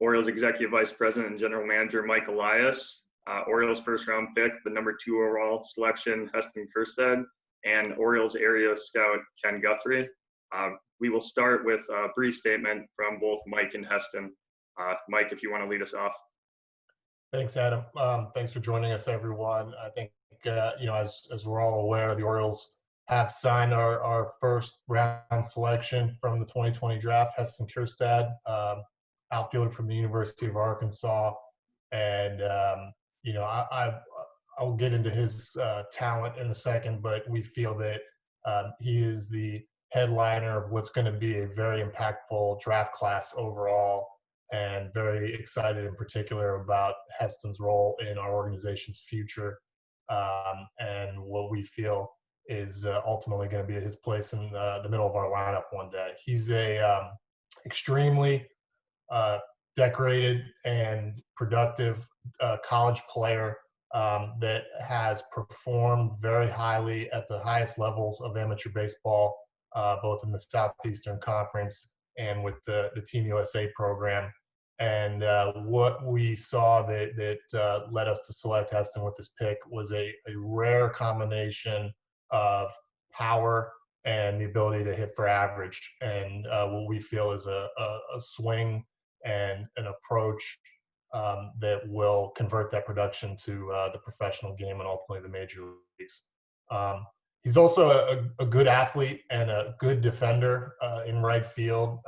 Orioles Executive Vice President and General Manager Mike Elias, Orioles first-round pick, the number 2 overall selection, Heston Kjerstad, and Orioles area scout Ken Guthrie. We will start with a brief statement from both Mike and Heston. Mike, if you want to lead us off. Thanks, Adam. Thanks for joining us, everyone. I think, as we're all aware, the Orioles have signed our first round selection from the 2020 draft, Heston Kjerstad, outfielder from the University of Arkansas. And, I'll get into his talent in a second, but we feel that he is the headliner of what's going to be a very impactful draft class overall, and very excited in particular about Heston's role in our organization's future, and what we feel is ultimately going to be his place in the middle of our lineup one day. He's a extremely decorated and productive college player that has performed very highly at the highest levels of amateur baseball, both in the Southeastern Conference and with the Team USA program. And what we saw that led us to select Heston with this pick was a rare combination of power and the ability to hit for average, and what we feel is a swing and an approach that will convert that production to the professional game and ultimately the major leagues. He's also a good athlete and a good defender in right field,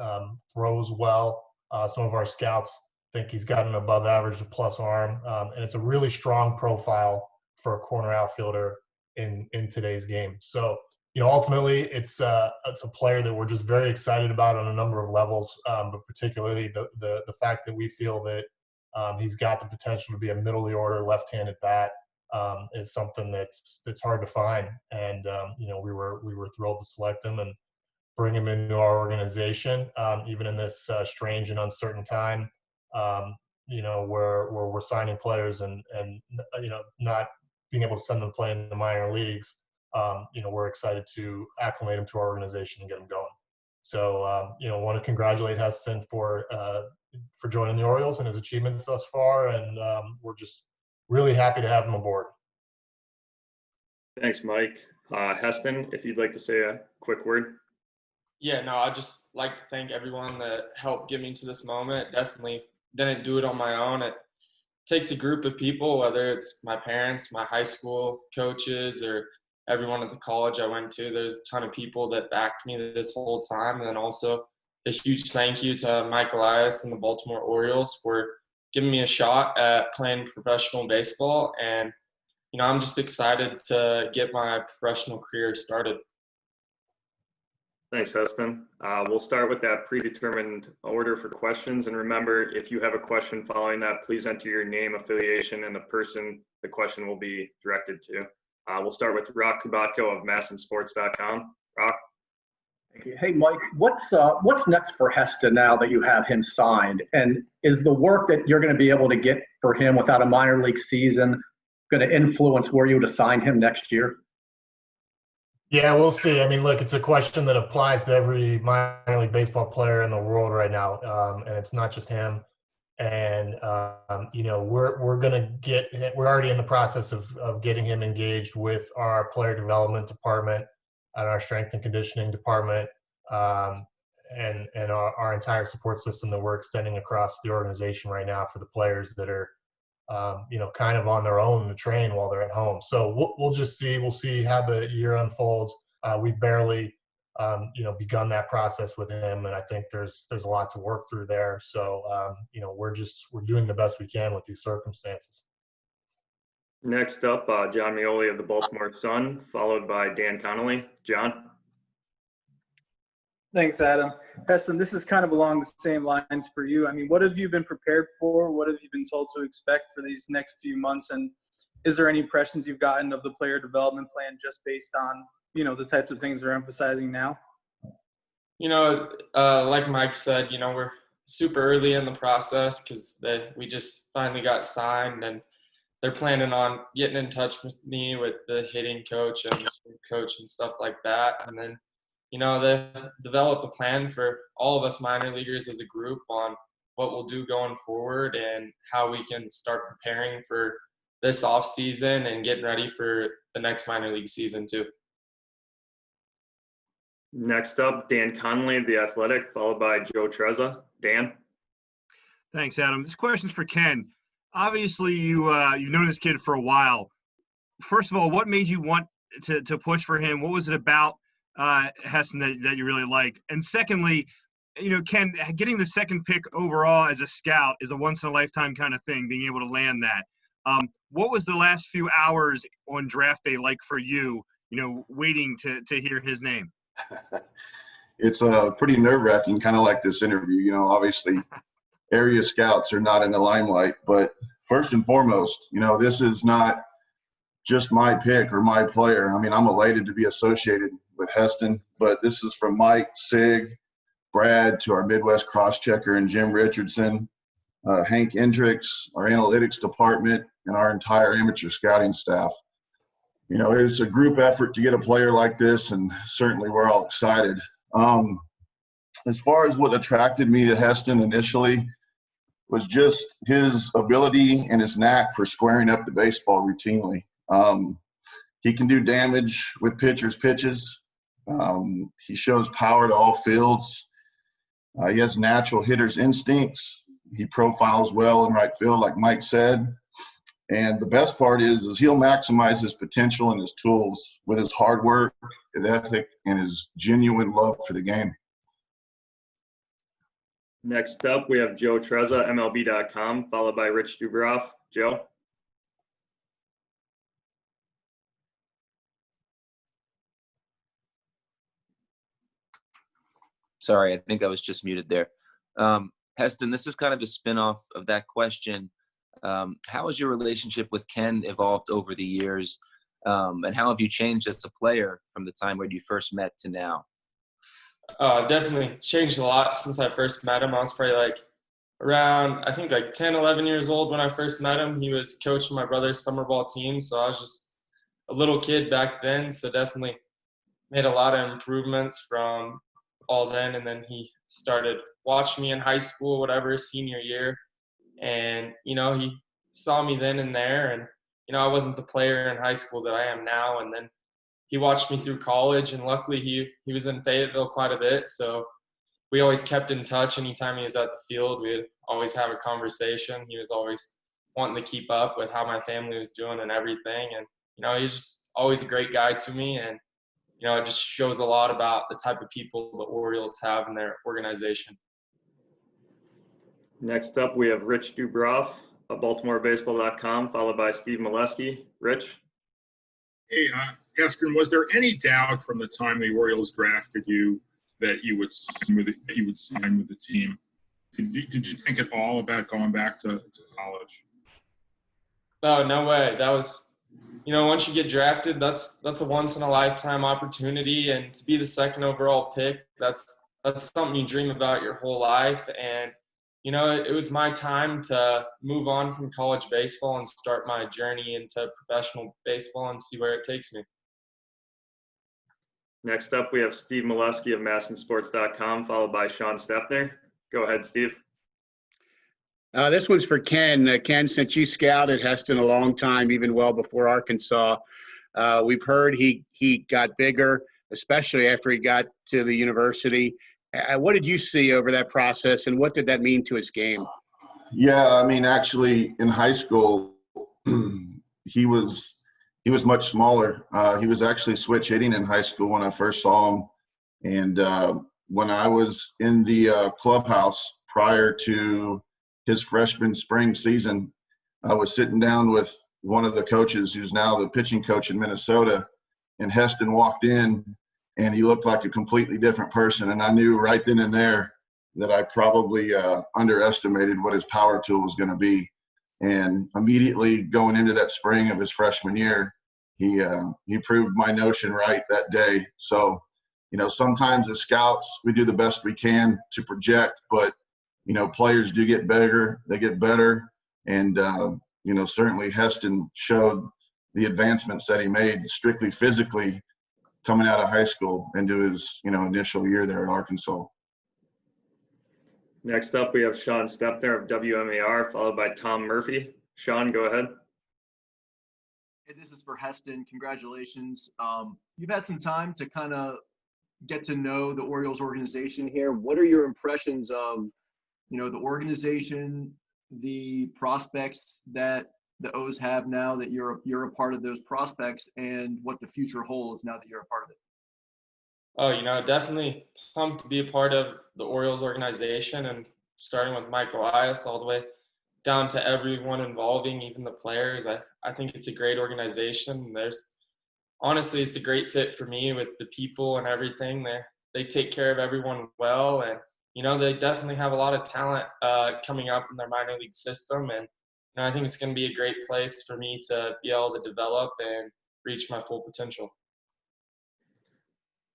throws well. Some of our scouts think he's got an above average to plus arm, and it's a really strong profile for a corner outfielder in today's game. So, ultimately it's a player that we're just very excited about on a number of levels, but particularly the fact that we feel that he's got the potential to be a middle of the order left-handed bat is something that's hard to find. And we were thrilled to select him and bring him into our organization, even in this strange and uncertain time, where we're signing players and not being able to send them to play in the minor leagues. We're excited to acclimate him to our organization and get him going. So, want to congratulate Heston for joining the Orioles and his achievements thus far, and we're just really happy to have him aboard. Thanks, Mike. Heston, if you'd like to say a quick word. Yeah, no, I'd just like to thank everyone that helped get me to this moment. Definitely didn't do it on my own. It takes a group of people, whether it's my parents, my high school coaches, or everyone at the college I went to. There's a ton of people that backed me this whole time. And then also a huge thank you to Mike Elias and the Baltimore Orioles for giving me a shot at playing professional baseball. And, I'm just excited to get my professional career started. Thanks, Heston. We'll start with that predetermined order for questions. And remember, if you have a question following that, please enter your name, affiliation, and the person the question will be directed to. We'll start with Rock Kubatko of MASNsports.com. Rock. Thank you. Hey, Mike, what's next for Heston now that you have him signed? And is the work that you're going to be able to get for him without a minor league season going to influence where you would assign him next year? Yeah, we'll see. I mean, look, it's a question that applies to every minor league baseball player in the world right now, and it's not just him. And we're already in the process of getting him engaged with our player development department and our strength and conditioning department, and our entire support system that we're extending across the organization right now for the players that are kind of on their own to train while they're at home. So we'll just see. We'll see how the year unfolds. We've barely, begun that process with him, and I think there's a lot to work through there. So, we're doing the best we can with these circumstances. Next up, John Mioli of the Baltimore Sun, followed by Dan Connolly. John. Thanks, Adam. Heston, this is kind of along the same lines for you. I mean, what have you been prepared for? What have you been told to expect for these next few months? And is there any impressions you've gotten of the player development plan just based on, the types of things they're emphasizing now? Like Mike said, we're super early in the process because we just finally got signed, and they're planning on getting in touch with me with the hitting coach and the swing coach and stuff like that. And then, they develop a plan for all of us minor leaguers as a group on what we'll do going forward and how we can start preparing for this off season and getting ready for the next minor league season too. Next up, Dan Connolly, The Athletic, followed by Joe Trezza. Dan? Thanks, Adam. This question's for Ken. Obviously, you've known this kid for a while. First of all, what made you want to push for him? What was it about Heston that you really liked? And secondly, Ken, getting the second pick overall as a scout is a once-in-a-lifetime kind of thing, being able to land that. What was the last few hours on draft day like for you, waiting to hear his name? It's pretty nerve-wracking, kind of like this interview. Obviously area scouts are not in the limelight, but first and foremost, this is not just my pick or my player. I mean, I'm elated to be associated with Heston, but this is from Mike, Sig, Brad, to our Midwest cross-checker and Jim Richardson, Hank Hendricks, our analytics department, and our entire amateur scouting staff. It's a group effort to get a player like this, and certainly we're all excited. As far as what attracted me to Heston initially was just his ability and his knack for squaring up the baseball routinely. He can do damage with pitchers' pitches. He shows power to all fields. He has natural hitter's instincts. He profiles well in right field, like Mike said. And the best part is he'll maximize his potential and his tools with his hard work, his ethic, and his genuine love for the game. Next up, we have Joe Trezza, MLB.com, followed by Rich Dubroff. Joe? Sorry, I think I was just muted there. Heston, this is kind of a spin-off of that question. How has your relationship with Ken evolved over the years? And how have you changed as a player from the time when you first met to now? Definitely changed a lot since I first met him. I was probably around 10, 11 years old when I first met him. He was coaching my brother's summer ball team, so I was just a little kid back then. So definitely made a lot of improvements from all then. And then he started watching me in high school, senior year. And, he saw me then and there. And, I wasn't the player in high school that I am now. And then he watched me through college, and luckily he was in Fayetteville quite a bit. So we always kept in touch. Anytime he was at the field, we'd always have a conversation. He was always wanting to keep up with how my family was doing and everything. And, he's just always a great guy to me. And, it just shows a lot about the type of people the Orioles have in their organization. Next up, we have Rich Dubroff of BaltimoreBaseball.com, followed by Steve Molesky. Rich? Hey, Heston, was there any doubt from the time the Orioles drafted you that you would sign with the team? Did you think at all about going back to college? Oh, no way. That was, once you get drafted, that's a once in a lifetime opportunity, and to be the second overall pick, that's something you dream about your whole life. And it was my time to move on from college baseball and start my journey into professional baseball and see where it takes me. Next up, we have Steve Molesky of MASNsports.com, followed by Sean Stepner. Go ahead, Steve. This one's for Ken. Ken, since you scouted Heston a long time, even well before Arkansas, we've heard he got bigger, especially after he got to the university. What did you see over that process, and what did that mean to his game? Yeah, I mean, actually, in high school, he was much smaller. He was actually switch hitting in high school when I first saw him. And when I was in the clubhouse prior to his freshman spring season, I was sitting down with one of the coaches who's now the pitching coach in Minnesota, and Heston walked in, and he looked like a completely different person. And I knew right then and there that I probably underestimated what his power tool was going to be. And immediately going into that spring of his freshman year, he proved my notion right that day. So, sometimes as scouts, we do the best we can to project, but, players do get bigger, they get better. And, certainly Heston showed the advancements that he made strictly physically coming out of high school into his, initial year there at Arkansas. Next up, we have Sean Stepner of WMAR, followed by Tom Murphy. Sean, go ahead. Hey, this is for Heston. Congratulations. You've had some time to kind of get to know the Orioles organization here. What are your impressions of, the organization, the prospects that the O's have now that you're a part of those prospects, and what the future holds now that you're a part of it? Oh, definitely pumped to be a part of the Orioles organization, and starting with Mike Elias all the way down to everyone involving, even the players. I think it's a great organization. Honestly, it's a great fit for me with the people and everything. They take care of everyone well, and they definitely have a lot of talent coming up in their minor league system, and I think it's going to be a great place for me to be able to develop and reach my full potential.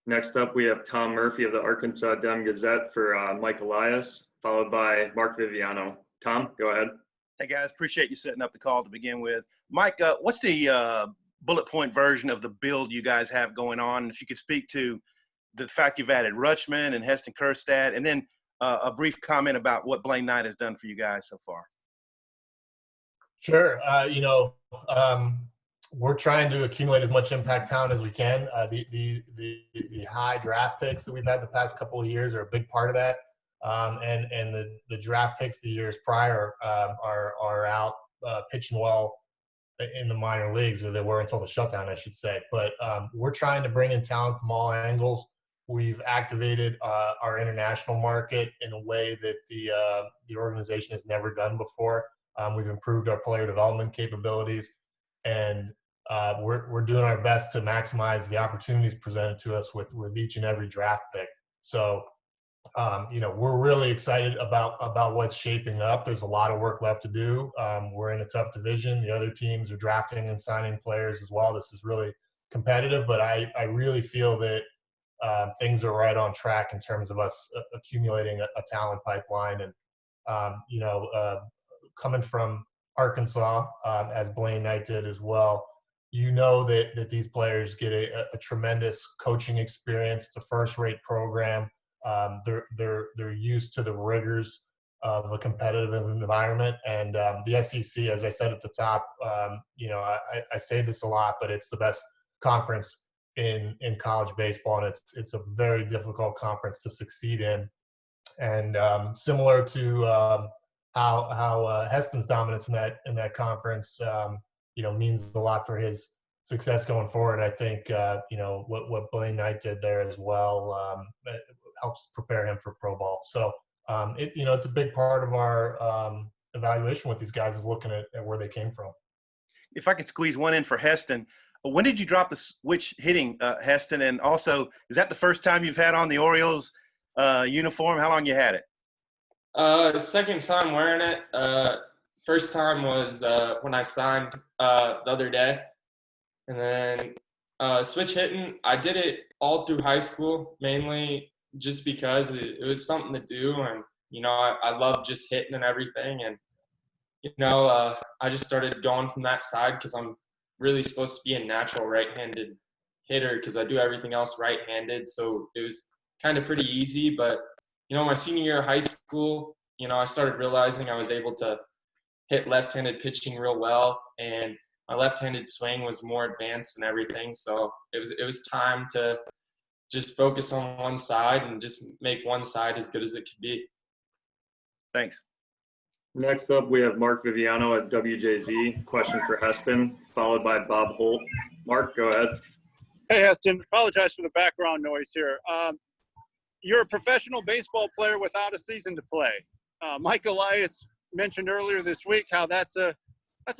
Next up, we have Tom Murphy of the Arkansas Dem-Gazette for Mike Elias, followed by Mark Viviano. Tom, go ahead. Hey, guys. Appreciate you setting up the call to begin with. Mike, what's the bullet point version of the build you guys have going on? And if you could speak to the fact you've added Rutschman and Heston Kjerstad, and then a brief comment about what Blaine Knight has done for you guys so far. Sure. We're trying to accumulate as much impact talent as we can. The high draft picks that we've had the past couple of years are a big part of that. And the draft picks the years prior are out pitching well in the minor leagues, or they were until the shutdown, I should say. But we're trying to bring in talent from all angles. We've activated our international market in a way that the organization has never done before. We've improved our player development capabilities, and we're doing our best to maximize the opportunities presented to us with each and every draft pick. So, we're really excited about what's shaping up. There's a lot of work left to do. We're in a tough division. The other teams are drafting and signing players as well. This is really competitive, but I really feel that things are right on track in terms of us accumulating a talent pipeline. And, coming from Arkansas, as Blaine Knight did as well, that these players get a tremendous coaching experience. It's a first-rate program. They're used to the rigors of a competitive environment, and the SEC, as I said at the top, I say this a lot, but it's the best conference in college baseball, and it's a very difficult conference to succeed in. And similar to how Heston's dominance in that conference, means a lot for his success going forward. I think what Blaine Knight did there as well helps prepare him for pro ball. So it's a big part of our evaluation with these guys is looking at where they came from. If I could squeeze one in for Heston, when did you drop the switch hitting, Heston? And also, is that the first time you've had on the Orioles uniform? How long you had it? Second time wearing it. First time was when I signed the other day. And then switch hitting, I did it all through high school, mainly just because it was something to do. And, I love just hitting and everything. And, I just started going from that side because I'm really supposed to be a natural right-handed hitter because I do everything else right-handed. So it was kind of pretty easy. But, my senior year of high school, I started realizing I was able to hit left-handed pitching real well. And my left-handed swing was more advanced and everything. So it was time to just focus on one side and just make one side as good as it could be. Thanks. Next up, we have Mark Viviano at WJZ. Question for Heston, followed by Bob Holt. Mark, go ahead. Hey, Heston. Apologize for the background noise here. You're a professional baseball player without a season to play. Mike Elias mentioned earlier this week how that's a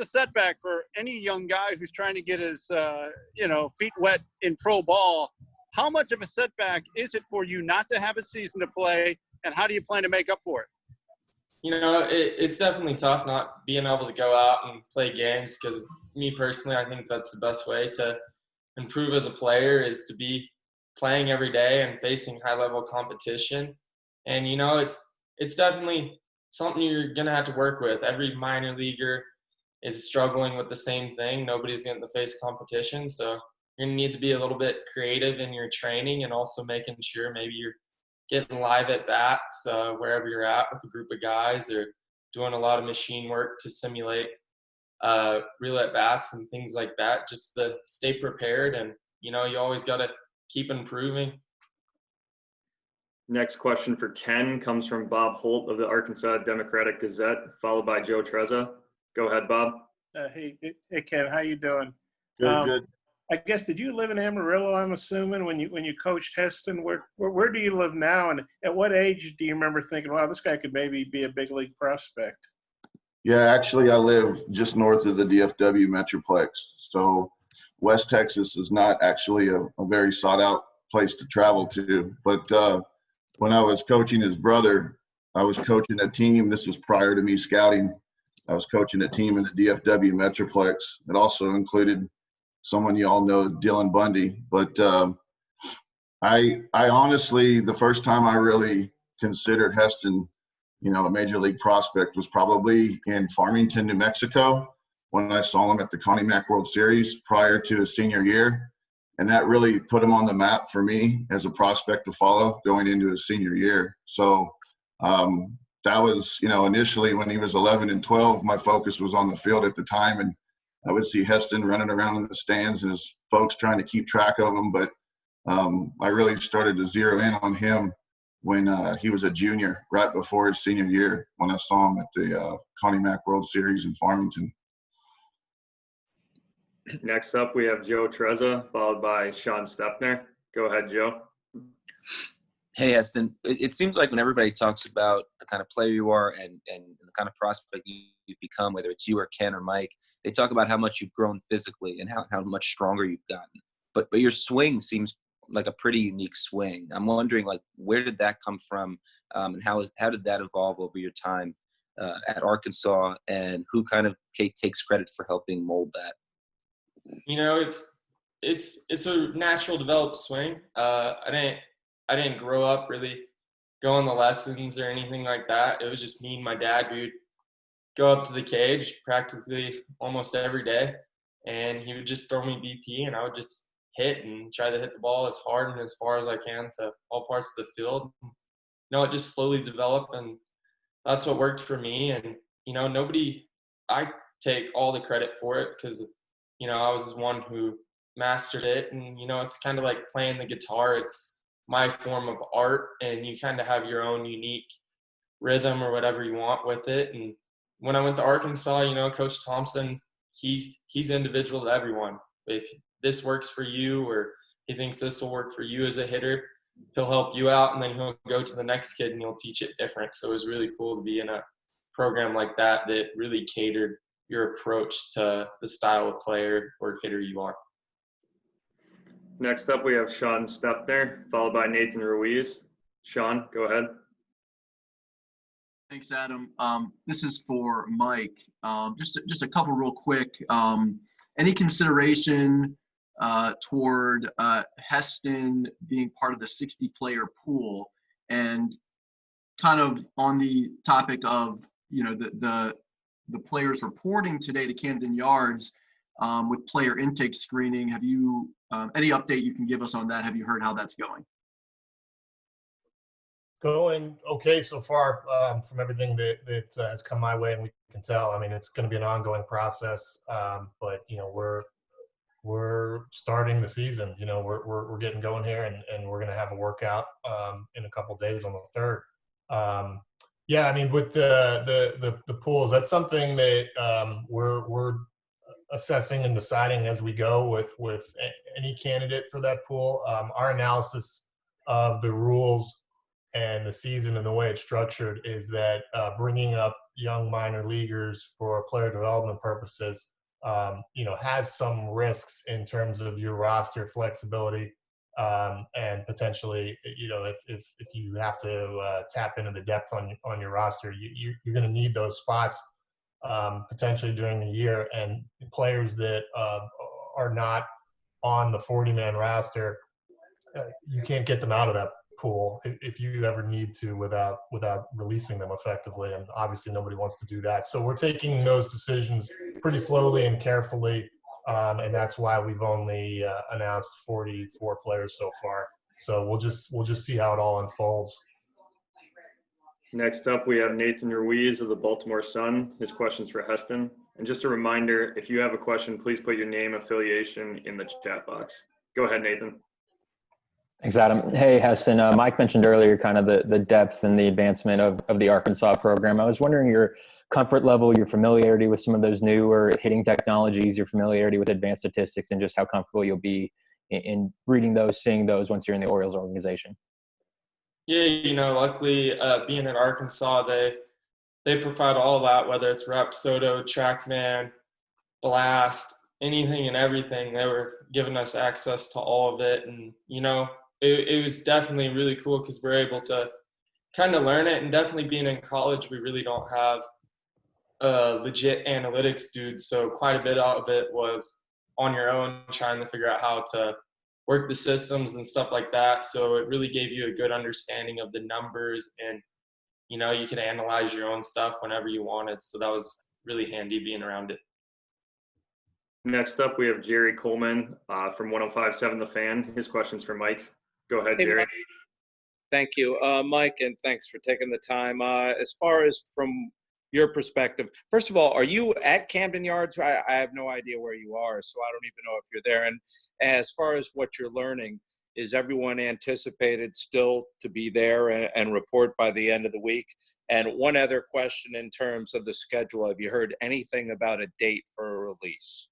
setback for any young guy who's trying to get his feet wet in pro ball. How much of a setback is it for you not to have a season to play, and how do you plan to make up for it? It's definitely tough not being able to go out and play games because me personally, I think that's the best way to improve as a player is to be playing every day and facing high-level competition. And, it's definitely something you're going to have to work with. Every minor leaguer is struggling with the same thing. Nobody's going to face competition. So you're going to need to be a little bit creative in your training and also making sure maybe you're getting live at bats wherever you're at with a group of guys, or doing a lot of machine work to simulate real at bats and things like that, just to stay prepared. And, you always got to keep improving. Next question for Ken comes from Bob Holt of the Arkansas Democratic Gazette, followed by Joe Trezza. Go ahead, Bob. Hey, Ken, how you doing? Good. I guess, did you live in Amarillo, I'm assuming, when you coached Heston? Where do you live now, and at what age do you remember thinking, wow, this guy could maybe be a big league prospect? Yeah, actually, I live just north of the DFW Metroplex. So West Texas is not actually a very sought-out place to travel to. But when I was coaching his brother, I was coaching a team. This was prior to me scouting. I was coaching a team in the DFW Metroplex. It also included someone you all know, Dylan Bundy. But I honestly, the first time I really considered Heston, a major league prospect, was probably in Farmington, New Mexico, when I saw him at the Connie Mack World Series prior to his senior year. And that really put him on the map for me as a prospect to follow going into his senior year. So that was, initially when he was 11 and 12, my focus was on the field at the time. And I would see Heston running around in the stands and his folks trying to keep track of him. But I really started to zero in on him when he was a junior, right before his senior year, when I saw him at the Connie Mack World Series in Farmington. Next up, we have Joe Trezza, followed by Sean Stepner. Go ahead, Joe. Hey, Heston. It seems like when everybody talks about the kind of player you are and the kind of prospect you've become, whether it's you or Ken or Mike, they talk about how much you've grown physically and how much stronger you've gotten. But your swing seems like a pretty unique swing. I'm wondering, where did that come from, and how did that evolve over your time at Arkansas, and who kind of takes credit for helping mold that? It's a natural developed swing. I didn't grow up really going to lessons or anything like that. It was just me and my dad. We would go up to the cage practically almost every day, and he would just throw me BP, and I would just hit and try to hit the ball as hard and as far as I can to all parts of the field. It just slowly developed, and that's what worked for me. And, I take all the credit for it because, I was the one who mastered it. And, it's kind of like playing the guitar. It's my form of art, and you kind of have your own unique rhythm or whatever you want with it. And when I went to Arkansas, Coach Thompson, he's individual to everyone. If this works for you, or he thinks this will work for you as a hitter, he'll help you out, and then he'll go to the next kid and he'll teach it different. So it was really cool to be in a program like that really catered your approach to the style of player or hitter you are. Next up, we have Sean Stepner, followed by Nathan Ruiz. Sean, go ahead. Thanks, Adam. This is for Mike. Just a couple real quick. Any consideration toward Heston being part of the 60-player pool? And kind of on the topic of, the players reporting today to Camden Yards with player intake screening, have you any update you can give us on that? Have you heard how that's going? Going okay so far from everything that has come my way, and we can tell. I mean, it's going to be an ongoing process, but we're starting the season. We're getting going here, and we're going to have a workout in a couple of days on the 3rd. Yeah, I mean, with the pools, that's something that we're assessing and deciding as we go with any candidate for that pool. Our analysis of the rules and the season and the way it's structured is that bringing up young minor leaguers for player development purposes, has some risks in terms of your roster flexibility, and potentially, if you have to tap into the depth on your roster, you're going to need those spots potentially during the year. And players that are not on the 40-man roster, you can't get them out of that pool if you ever need to without releasing them effectively. And obviously nobody wants to do that. So we're taking those decisions pretty slowly and carefully. And that's why we've only announced 44 players so far. So we'll just see how it all unfolds. Next up, we have Nathan Ruiz of the Baltimore Sun. His question's for Heston. And just a reminder, if you have a question, please put your name, affiliation in the chat box. Go ahead, Nathan. Thanks, Adam. Hey, Heston. Mike mentioned earlier kind of the depth and the advancement of the Arkansas program. I was wondering your comfort level, your familiarity with some of those newer hitting technologies, your familiarity with advanced statistics, and just how comfortable you'll be in reading those, seeing those once you're in the Orioles organization. Yeah, luckily being at Arkansas, they provide all of that, whether it's Rep, Soto, TrackMan, Blast, anything and everything. They were giving us access to all of it. And, it was definitely really cool because we're able to kind of learn it. And definitely being in college, we really don't have legit analytics dude. So quite a bit of it was on your own, trying to figure out how to work the systems and stuff like that. So it really gave you a good understanding of the numbers, and you could analyze your own stuff whenever you wanted. So that was really handy being around it. Next up, we have Jerry Coleman from 105.7 The Fan. His question's for Mike. Go ahead, Jerry. Mike. Thank you, Mike, and thanks for taking the time. As far as from your perspective, first of all, are you at Camden Yards? I have no idea where you are, so I don't even know if you're there. And as far as what you're learning, is everyone anticipated still to be there and report by the end of the week? And one other question in terms of the schedule, have you heard anything about a date for a release?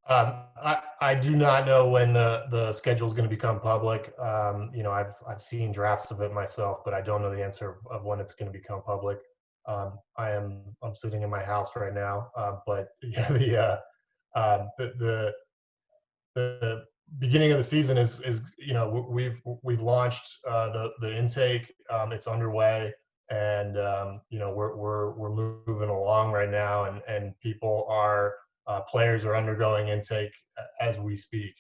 I do not know when the schedule is going to become public. I've seen drafts of it myself, but I don't know the answer of when it's going to become public. I'm sitting in my house right now, but yeah, the beginning of the season is we've launched the intake. It's underway, and we're moving along right now, and people are. Players are undergoing intake as we speak.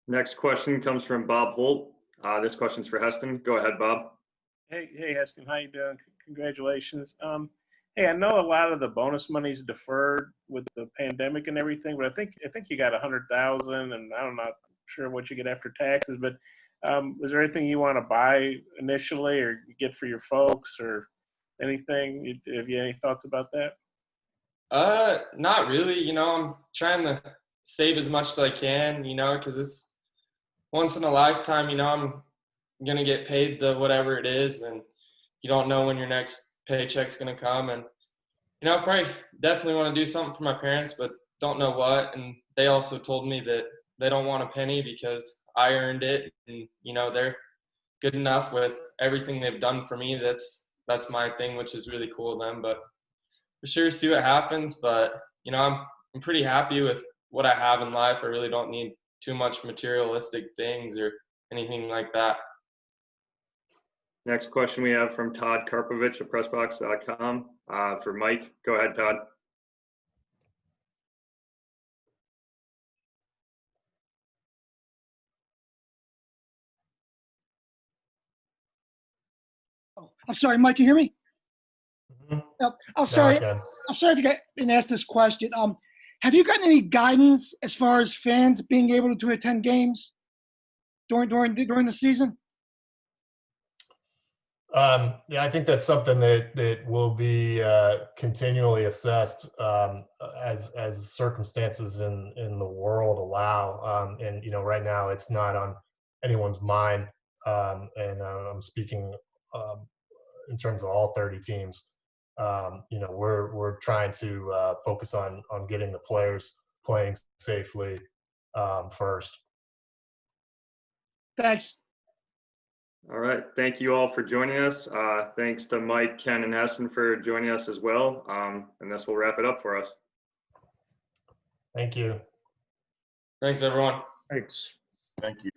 Next question comes from Bob Holt. This question's for Heston. Go ahead, Bob. Hey, Heston, how you doing? Congratulations. Hey, I know a lot of the bonus money's deferred with the pandemic and everything, but I think you got $100,000, and I'm not sure what you get after taxes. But was there anything you want to buy initially, or get for your folks, or anything? Have you any thoughts about that? Not really. I'm trying to save as much as I can, because it's once in a lifetime. I'm gonna get paid the whatever it is, and you don't know when your next paycheck's gonna come. And probably definitely want to do something for my parents, but don't know what. And they also told me that they don't want a penny because I earned it, and they're good enough with everything they've done for me. That's my thing, which is really cool of them. But for sure, see what happens. But I'm pretty happy with what I have in life. I really don't need too much materialistic things or anything like that. Next question we have from Todd Karpovich of PressBox.com for Mike. Go ahead, Todd. Oh, I'm sorry, Mike. Can you hear me? I'm sorry. I'm sorry if you didn't ask this question. Have you gotten any guidance as far as fans being able to attend games during the season? Yeah, I think that's something that will be continually assessed as circumstances in the world allow. And right now it's not on anyone's mind. And I'm speaking in terms of all 30 teams. We're trying to focus on getting the players playing safely first. Thanks. All right. Thank you all for joining us. Thanks to Mike, Ken, and Heston for joining us as well. And this will wrap it up for us. Thank you. Thanks, everyone. Thanks. Thank you.